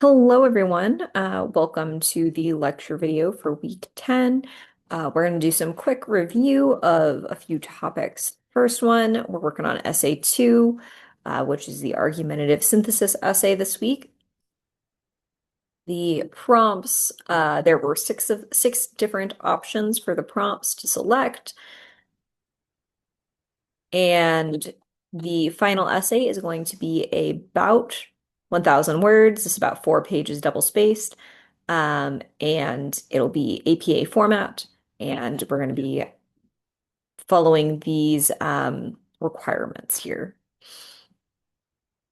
Hello, everyone. Welcome to the lecture video for week 10. We're going to do some quick review of a few topics. First one, we're working on essay 2, which is the argumentative synthesis essay this week. The prompts, there were six different options for the prompts to select. And the final essay is going to be about 1,000 words. It's about 4 pages double spaced. And it'll be APA format. And we're going to be following these requirements here.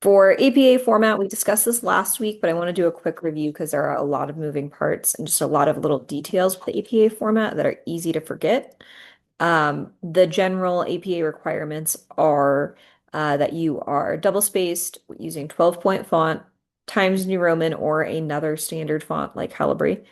For APA format, we discussed this last week, but I want to do a quick review because there are a lot of moving parts and just a lot of little details with the APA format that are easy to forget. The general APA requirements are that you are double-spaced using 12-point font, Times New Roman, or another standard font like Calibri,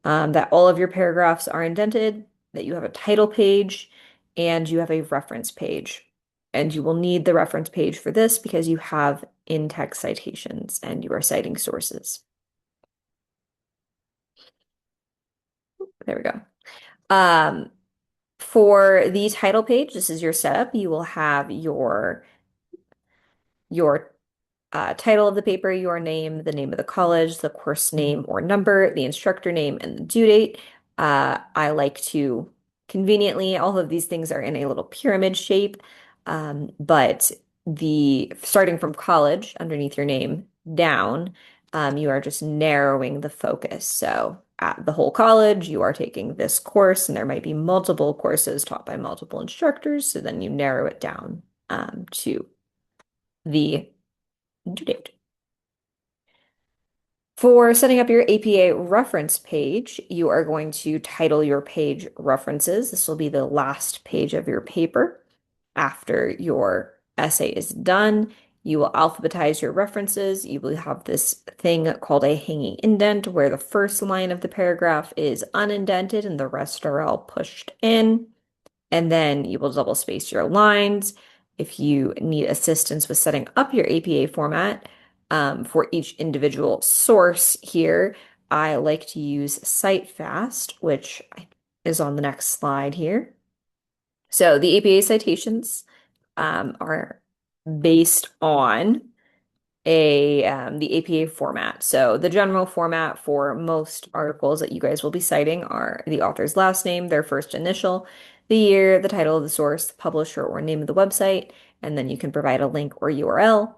that all of your paragraphs are indented, that you have a title page, and you have a reference page. And you will need the reference page for this because you have in-text citations and you are citing sources. There we go. For the title page, this is your setup. You will have your title of the paper, your name, the name of the college, the course name or number, the instructor name, and the due date. I like to conveniently, all of these things are in a little pyramid shape, but the starting from college underneath your name down, you are just narrowing the focus. So at the whole college, you are taking this course, and there might be multiple courses taught by multiple instructors. So then you narrow it down to the due date. For setting up your APA reference page, you are going to title your page references. This will be the last page of your paper. After your essay is done, you will alphabetize your references. You will have this thing called a hanging indent where the first line of the paragraph is unindented and the rest are all pushed in. And then you will double space your lines. If you need assistance with setting up your APA format for each individual source here, I like to use CiteFast, which is on the next slide here. So the APA citations are based on the APA format. So the general format for most articles that you guys will be citing are the author's last name, their first initial, the year, the title of the source, the publisher, or name of the website, and then you can provide a link or URL.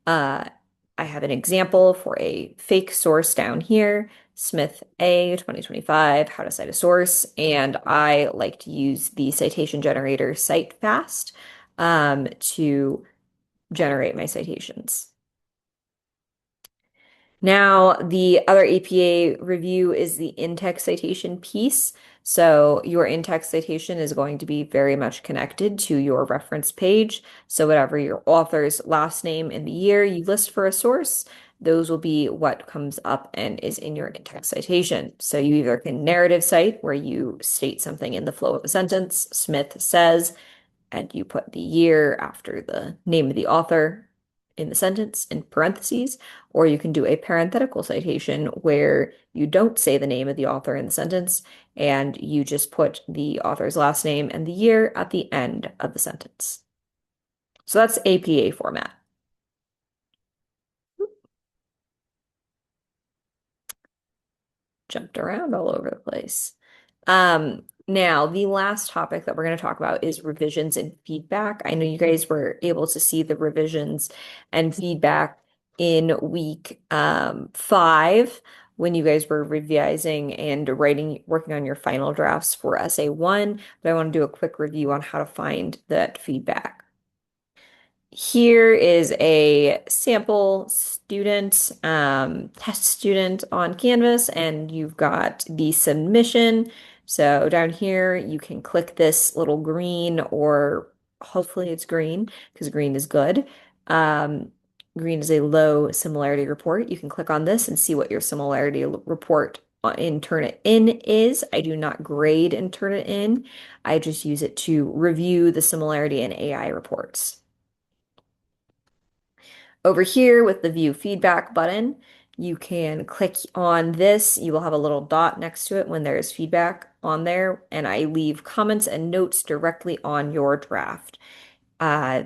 I have an example for a fake source down here, Smith A 2025, how to cite a source, and I like to use the citation generator CiteFast to generate my citations. Now, the other APA review is the in-text citation piece. So your in-text citation is going to be very much connected to your reference page. So whatever your author's last name and the year you list for a source, those will be what comes up and is in your in-text citation. So you either can narrative cite, where you state something in the flow of a sentence, Smith says, and you put the year after the name of the author in the sentence in parentheses, or you can do a parenthetical citation where you don't say the name of the author in the sentence and you just put the author's last name and the year at the end of the sentence. So that's APA format. Jumped around all over the place. Now, the last topic that we're going to talk about is revisions and feedback. I know you guys were able to see the revisions and feedback in week 5 when you guys were revising and working on your final drafts for essay 1, but I want to do a quick review on how to find that feedback. Here is a sample student, test student on Canvas, and you've got the submission. So down here, you can click this little green, or hopefully it's green, because green is good. Green is a low similarity report. You can click on this and see what your similarity report in Turnitin is. I do not grade in Turnitin. I just use it to review the similarity in AI reports. Over here with the view feedback button, You can click on this. You will have a little dot next to it when there is feedback on there, and I leave comments and notes directly on your draft. Uh,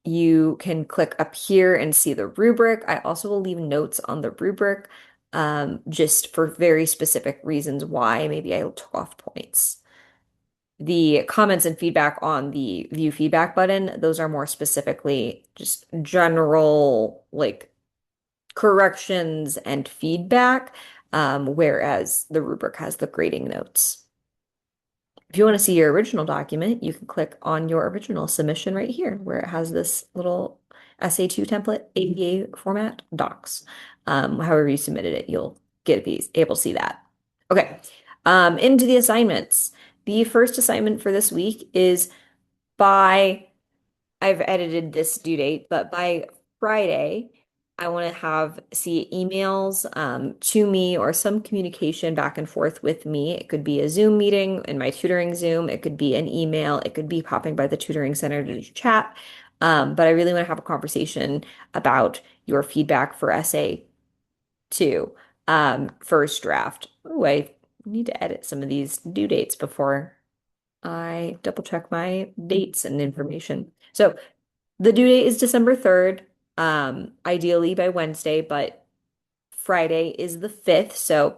you can click up here and see the rubric. I also will leave notes on the rubric, just for very specific reasons why maybe I took off points. The comments and feedback on the view feedback button, those are more specifically just general, like corrections and feedback, whereas the rubric has the grading notes. If you want to see your original document, you can click on your original submission right here, where it has this little SA2 template, APA format, docs. However you submitted it, you'll be able to see that. Okay, into the assignments. The first assignment for this week is by I've edited this due date, but by Friday, I want to have see emails to me or some communication back and forth with me. It could be a Zoom meeting in my tutoring Zoom. It could be an email. It could be popping by the tutoring center to chat. But I really want to have a conversation about your feedback for essay two, first draft. Oh, I need to edit some of these due dates before I double check my dates and information. So the due date is December 3rd, ideally by Wednesday, but Friday is the 5th. So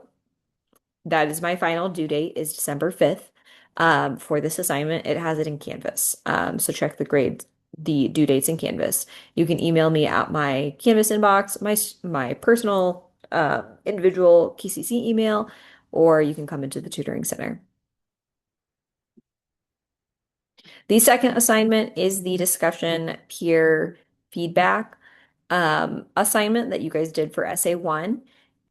that is my final due date is December 5th, for this assignment. It has it in Canvas. So check the grades, the due dates in Canvas. You can email me at my Canvas inbox, my personal individual KCC email, or you can come into the tutoring center. The second assignment is the discussion peer feedback assignment that you guys did for essay one.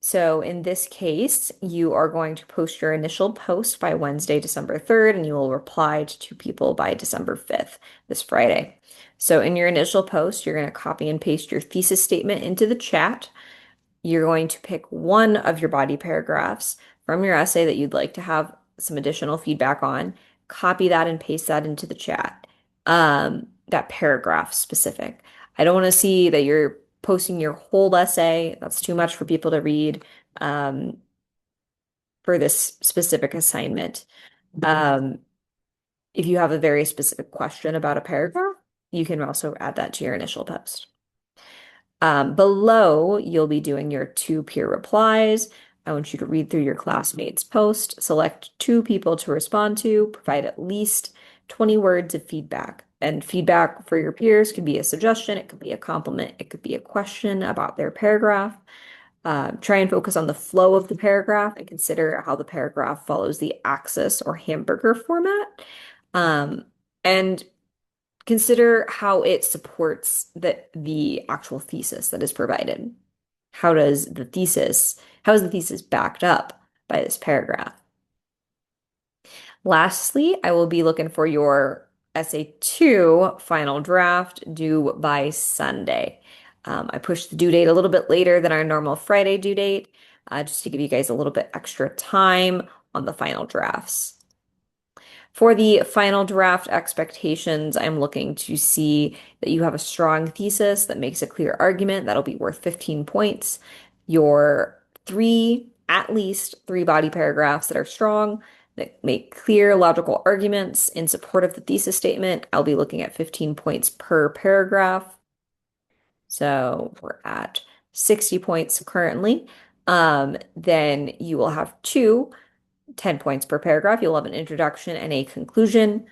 So in this case, you are going to post your initial post by Wednesday, December 3rd, and you will reply to two people by December 5th, this Friday. So in your initial post, you're going to copy and paste your thesis statement into the chat. You're going to pick one of your body paragraphs from your essay that you'd like to have some additional feedback on, copy that and paste that into the chat. That paragraph specific. I don't want to see that you're posting your whole essay. That's too much for people to read, for this specific assignment. Um, if you have a very specific question about a paragraph, you can also add that to your initial post. Below, you'll be doing your two peer replies. I want you to read through your classmates' post, select two people to respond to, provide at least 20 words of feedback. And feedback for your peers could be a suggestion, it could be a compliment, it could be a question about their paragraph. Try and focus on the flow of the paragraph and consider how the paragraph follows the axis or hamburger format. And consider how it supports the actual thesis that is provided. How is the thesis backed up by this paragraph? Lastly, I will be looking for your essay two final draft due by Sunday. I pushed the due date a little bit later than our normal Friday due date, just to give you guys a little bit extra time on the final drafts. For the final draft expectations, I'm looking to see that you have a strong thesis that makes a clear argument that'll be worth 15 points. Your at least three body paragraphs that are strong, that make clear logical arguments in support of the thesis statement. I'll be looking at 15 points per paragraph. So we're at 60 points currently. Then you will have 10 points per paragraph. You'll have an introduction and a conclusion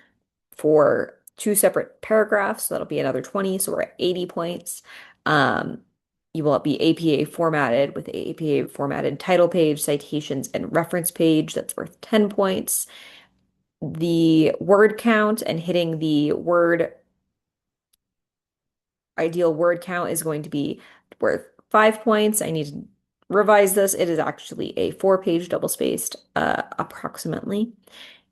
for two separate paragraphs. So that'll be another 20. So we're at 80 points. You will be APA formatted with a APA formatted title page, citations, and reference page. That's worth 10 points. The word count and hitting the ideal word count is going to be worth 5 points. I need to revise this. It is actually a 4-page double spaced, approximately.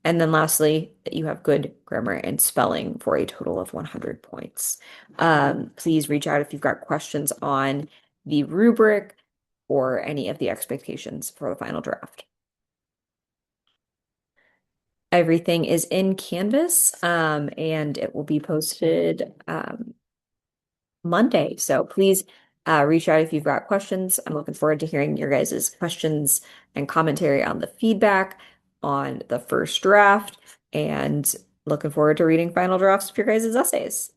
And then lastly, that you have good grammar and spelling for a total of 100 points. Please reach out if you've got questions on the rubric or any of the expectations for the final draft. Everything is in Canvas, and it will be posted Monday. So please Reach out if you've got questions. I'm looking forward to hearing your guys' questions and commentary on the feedback on the first draft, and looking forward to reading final drafts of your guys' essays.